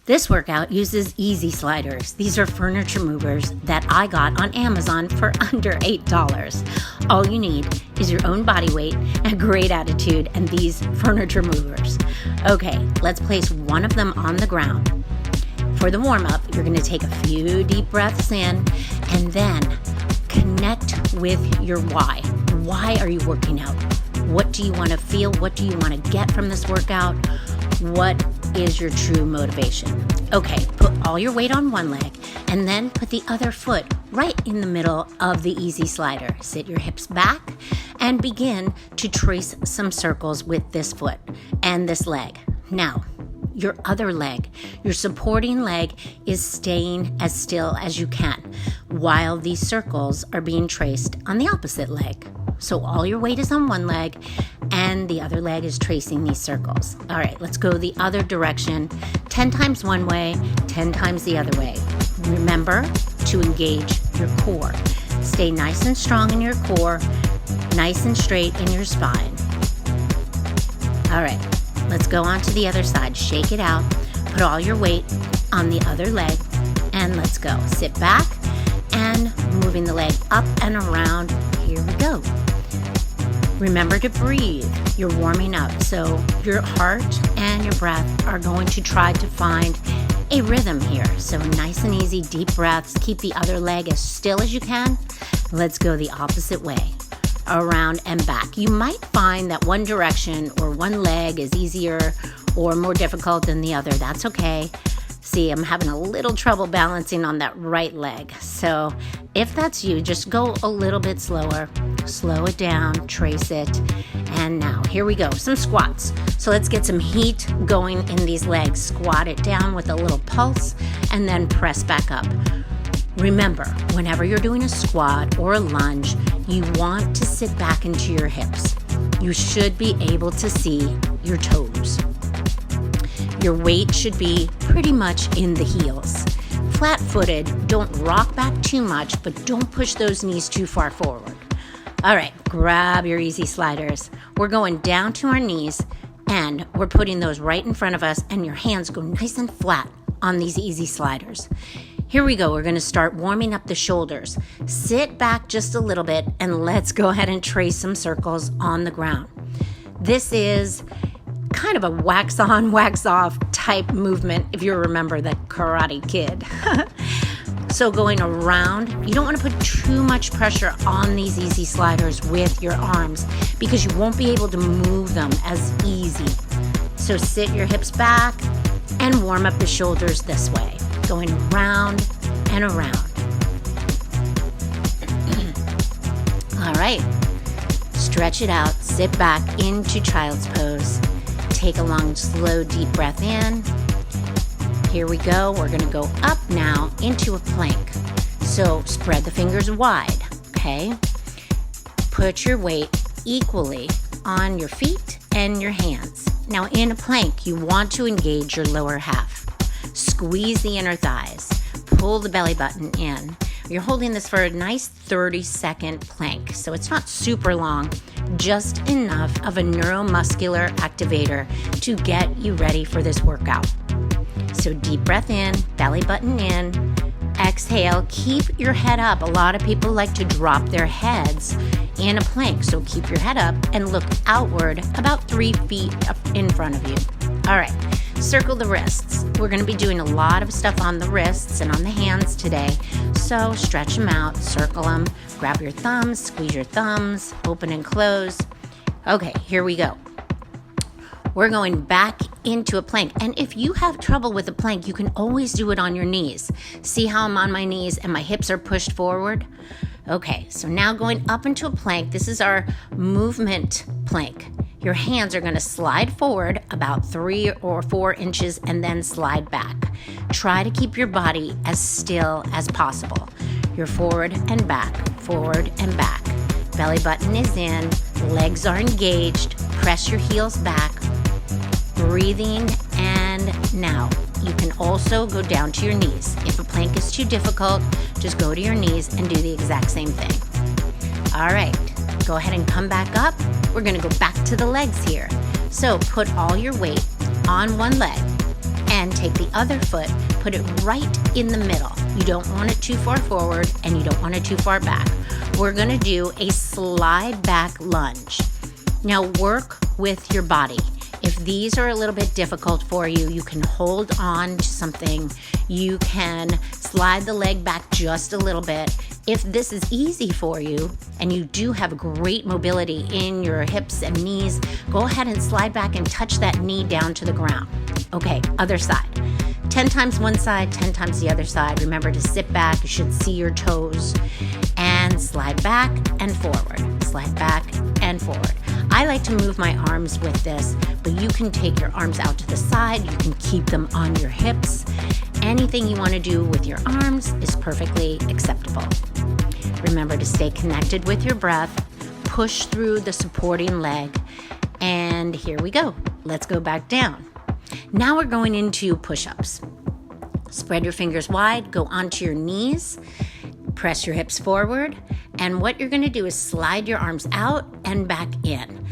This workout uses easy sliders. These are furniture movers that I got on Amazon for under $8. All you need is your own body weight, a great attitude, and these furniture movers. Okay, let's place one of them on the ground. For the warm-up, you're going to take a few deep breaths in and then connect with your why. Why are you working out? What do you want to feel? What do you want to get from this workout? What is your true motivation? Okay, put all your weight on one leg and then put the other foot right in the middle of the easy slider. Sit your hips back and begin to trace some circles with this foot and this leg. Now, your other leg, your supporting leg, is staying as still as you can while these circles are being traced on the opposite leg. So all your weight is on one leg and the other leg is tracing these circles. All right, let's go the other direction. 10 times one way, 10 times the other way. Remember to engage your core. Stay nice and strong in your core, nice and straight in your spine. All right, let's go on to the other side. Shake it out. Put all your weight on the other leg and let's go. Sit back and moving the leg up and around. Here we go. Remember to breathe. You're warming up. So your heart and your breath are going to try to find a rhythm here. So nice and easy, deep breaths. Keep the other leg as still as you can. Let's go the opposite way, around and back. You might find that one direction or one leg is easier or more difficult than the other. That's okay. See, I'm having a little trouble balancing on that right leg. So if that's you, just go a little bit slower. Slow it down, trace it. And now, here we go, some squats. So let's get some heat going in these legs. Squat it down with a little pulse and then press back up. Remember, whenever you're doing a squat or a lunge, you want to sit back into your hips. You should be able to see your toes. Your weight should be pretty much in the heels. Flat-footed, don't rock back too much, but don't push those knees too far forward. All right, grab your easy sliders. We're going down to our knees and we're putting those right in front of us and your hands go nice and flat on these easy sliders. Here we go. We're going to start warming up the shoulders. Sit back just a little bit and let's go ahead and trace some circles on the ground. This is kind of a wax on, wax off type movement if you remember the Karate Kid. So going around, you don't want to put too much pressure on these easy sliders with your arms because you won't be able to move them as easy. So sit your hips back and warm up the shoulders this way, going around and around. All right, stretch it out, sit back into child's pose. Take a long, slow, deep breath in. Here we go. We're going to go up now into a plank. So spread the fingers wide, okay? Put your weight equally on your feet and your hands. Now in a plank, you want to engage your lower half. Squeeze the inner thighs. Pull the belly button in. You're holding this for a nice 30-second plank. So it's not super long, just enough of a neuromuscular activator to get you ready for this workout. So deep breath in, belly button in, exhale, keep your head up. A lot of people like to drop their heads in a plank. So keep your head up and look outward about 3 feet in front of you. All right, circle the wrists. We're going to be doing a lot of stuff on the wrists and on the hands today. So stretch them out, circle them, grab your thumbs, squeeze your thumbs, open and close. Okay, here we go. We're going back into a plank. And if you have trouble with a plank, you can always do it on your knees. See how I'm on my knees and my hips are pushed forward? Okay, so now going up into a plank. This is our movement plank. Your hands are going to slide forward about 3 or 4 inches and then slide back. Try to keep your body as still as possible. You're forward and back, forward and back. Belly button is in, legs are engaged. Press your heels back. Breathing, and now you can also go down to your knees. If a plank is too difficult, just go to your knees and do the exact same thing. All right, go ahead and come back up. We're going to go back to the legs here. So put all your weight on one leg and take the other foot, put it right in the middle. You don't want it too far forward and you don't want it too far back. We're gonna do a slide back lunge. Now work with your body. If these are a little bit difficult for you, you can hold on to something. You can slide the leg back just a little bit. If this is easy for you and you do have great mobility in your hips and knees, go ahead and slide back and touch that knee down to the ground. Okay, other side. 10 times one side, 10 times the other side. Remember to sit back. You should see your toes. And slide back and forward. Slide back and forward. I like to move my arms with this, but you can take your arms out to the side. You can keep them on your hips. Anything you want to do with your arms is perfectly acceptable. Remember to stay connected with your breath. Push through the supporting leg. And here we go. Let's go back down. Now we're going into push-ups. Spread your fingers wide, go onto your knees, press your hips forward, and what you're going to do is slide your arms out and back in.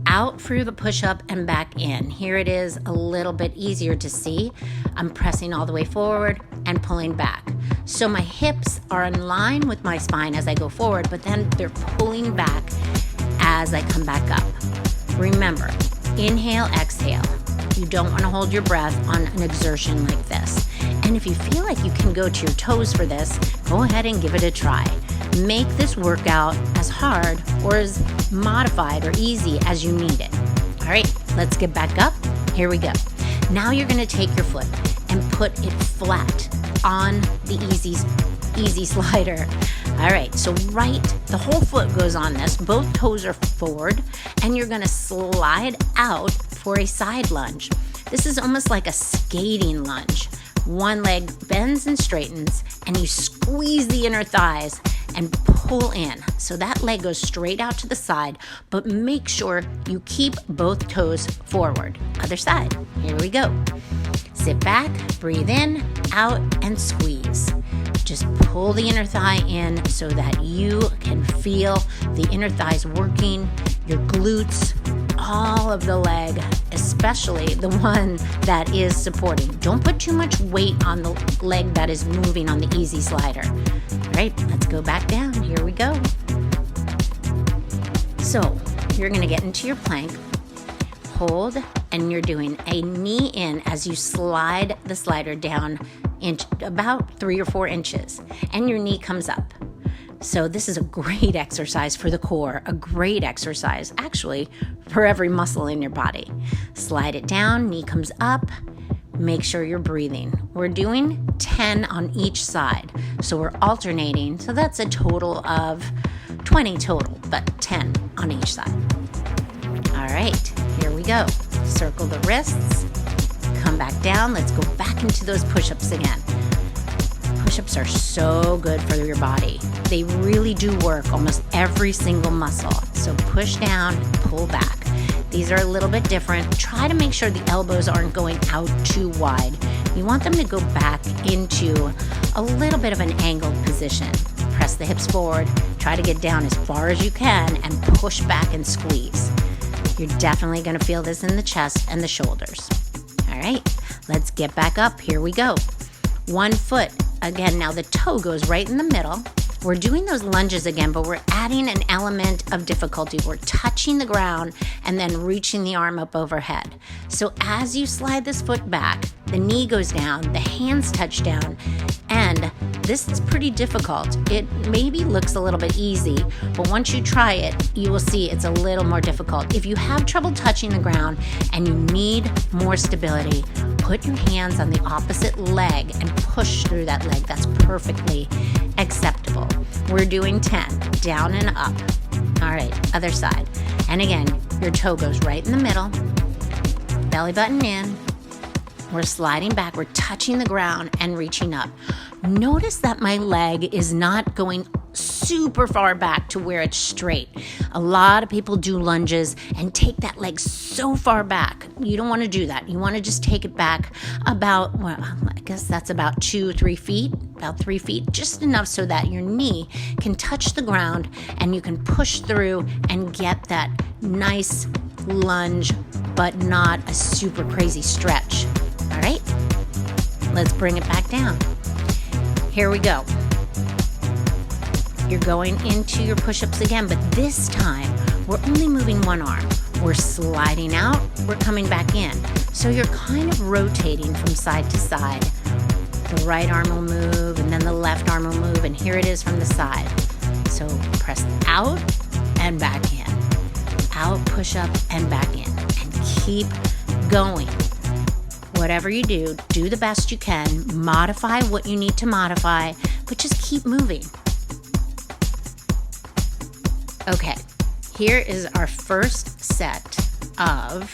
Out through the push-up and back in. Here it is a little bit easier to see. I'm pressing all the way forward and pulling back. So my hips are in line with my spine as I go forward, but then they're pulling back as I come back up. Remember, inhale, exhale. You don't want to hold your breath on an exertion like this. And if you feel like you can go to your toes for this, go ahead and give it a try. Make this workout as hard or as modified or easy as you need it. All right, let's get back up. Here we go. Now you're going to take your foot and put it flat on the easy slider. All right, so the whole foot goes on this. Both toes are forward, and you're going to slide out for a side lunge. This is almost like a skating lunge. One leg bends and straightens, and you squeeze the inner thighs and pull in. So that leg goes straight out to the side, but make sure you keep both toes forward. Other side. Here we go. Sit back, breathe in, out, and squeeze. Just pull the inner thigh in so that you can feel the inner thighs working, your glutes, all of the leg, especially the one that is supporting. Don't put too much weight on the leg that is moving on the easy slider. All right, let's go back down. Here we go. So you're going to get into your plank, hold, and you're doing a knee in as you slide the slider down about 3 or 4 inches, and your knee comes up. So this is a great exercise for the core, a great exercise actually for every muscle in your body. Slide it down, knee comes up, make sure you're breathing. We're doing 10 on each side, so we're alternating. So that's a total of 20 total, but 10 on each side. All right, here we go. Circle the wrists, come back down. Let's go back into those push-ups again. Push-ups are so good for your body. They really do work almost every single muscle. So push down, pull back. These are a little bit different. Try to make sure the elbows aren't going out too wide. You want them to go back into a little bit of an angled position. Press the hips forward. Try to get down as far as you can and push back and squeeze. You're definitely going to feel this in the chest and the shoulders. All right, let's get back up. Here we go. One foot. Again, now the toe goes right in the middle. We're doing those lunges again, but we're adding an element of difficulty. We're touching the ground and then reaching the arm up overhead. So as you slide this foot back, the knee goes down, the hands touch down, and this is pretty difficult. It maybe looks a little bit easy, but once you try it, you will see it's a little more difficult. If you have trouble touching the ground and you need more stability, put your hands on the opposite leg and push through that leg. That's perfectly acceptable. We're doing 10, down and up. All right, other side. And again, your toe goes right in the middle, belly button in. We're sliding back, we're touching the ground and reaching up. Notice that my leg is not going super far back to where it's straight. A lot of people do lunges and take that leg so far back. You don't want to do that. You want to just take it back about, well, I guess that's about 2-3 feet, about 3 feet, just enough so that your knee can touch the ground and you can push through and get that nice lunge, but not a super crazy stretch. All right, Let's bring it back down. Here we go. You're going into your push-ups again, but this time we're only moving one arm. We're sliding out, we're coming back in. So you're kind of rotating from side to side. The right arm will move, and then the left arm will move, and here it is from the side. So press out and back in. Out, push up, and back in. And keep going. Whatever you do, do the best you can. Modify what you need to modify, but just keep moving. Okay, here is our first set of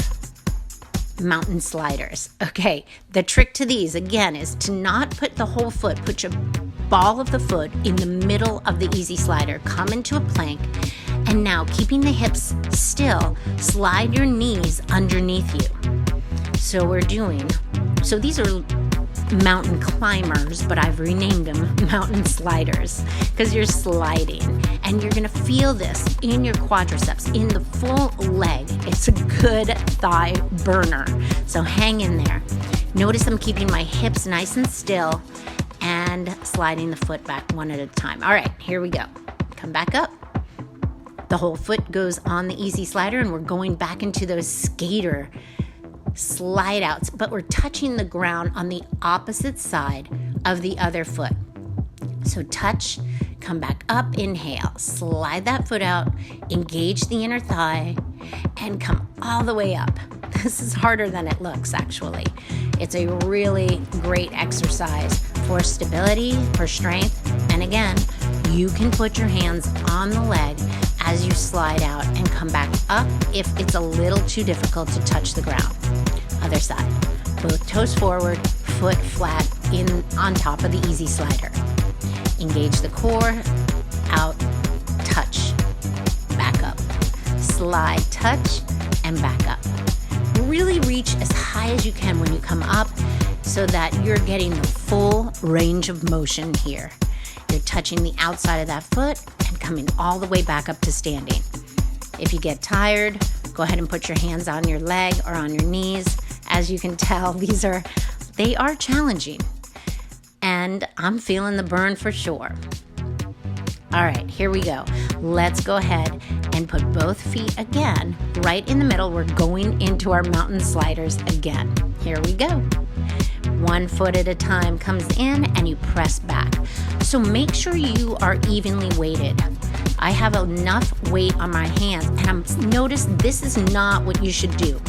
mountain sliders. Okay, the trick to these, again, is to not put the whole foot, put your ball of the foot in the middle of the easy slider. Come into a plank, and now keeping the hips still, slide your knees underneath you. So these are mountain climbers, but I've renamed them mountain sliders because you're sliding, and you're gonna feel this in your quadriceps, in the full leg. It's a good thigh burner, so hang in there. Notice I'm keeping my hips nice and still and sliding the foot back one at a time. All right, here we go. Come back up. The whole foot goes on the easy slider, and we're going back into those skater slide outs, but we're touching the ground on the opposite side of the other foot. So touch, come back up, inhale, slide that foot out, engage the inner thigh, and come all the way up. This is harder than it looks, actually. It's a really great exercise for stability, for strength, and again, you can put your hands on the leg as you slide out and come back up if it's a little too difficult to touch the ground. Other side. Both toes forward, foot flat on top of the easy slider. Engage the core, out, touch, back up. Slide, touch, and back up. Really reach as high as you can when you come up so that you're getting the full range of motion here. You're touching the outside of that foot and coming all the way back up to standing. If you get tired, go ahead and put your hands on your leg or on your knees. As you can tell, they are challenging, and I'm feeling the burn for sure. All right, here we go. Let's go ahead and put both feet again right in the middle. We're going into our mountain sliders again. Here we go. One foot at a time comes in, and you press back. So make sure you are evenly weighted. I have enough weight on my hands, and notice this is not what you should do.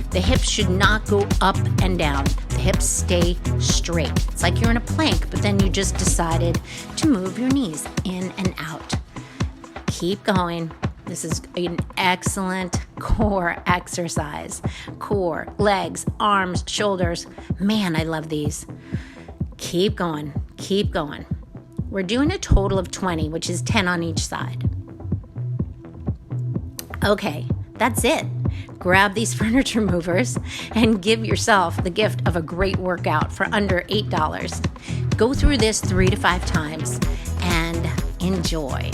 The hips should not go up and down. The hips stay straight. It's like you're in a plank, but then you just decided to move your knees in and out. Keep going. This is an excellent core exercise. Core, legs, arms, shoulders. Man, I love these. Keep going. Keep going. We're doing a total of 20, which is 10 on each side. Okay, that's it. Grab these furniture movers and give yourself the gift of a great workout for under $8. Go through this 3 to 5 times and enjoy.